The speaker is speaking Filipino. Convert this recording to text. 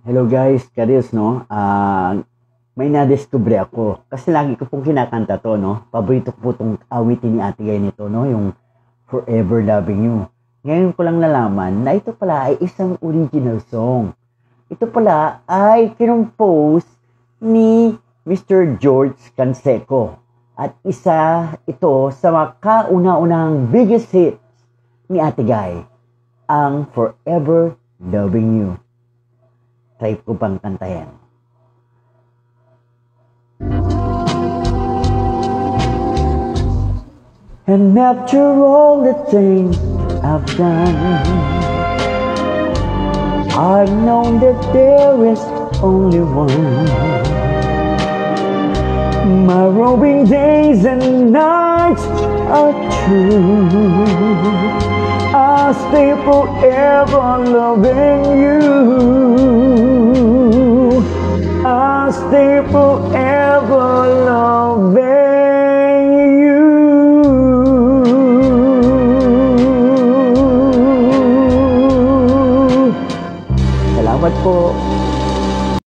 Hello guys, Karils, no? May nadiscover ako. Kasi lagi ko pong kinakanta to, no? Paborito ko po itong awitin ni Ate Gay nito, no? Yung Forever Loving You. Ngayon ko lang nalaman na ito pala ay isang original song. Ito pala ay kinompose ni Mr. George Canseco. At isa ito sa mga kauna-unang biggest hits ni Ate Gay, ang Forever Loving You. Try ko bang kantahin? And after all the things I've done, I've known that there is only one. My roving days and nights are true. I'll stay forever loving you. I'll stay forever loving you. Salamat po.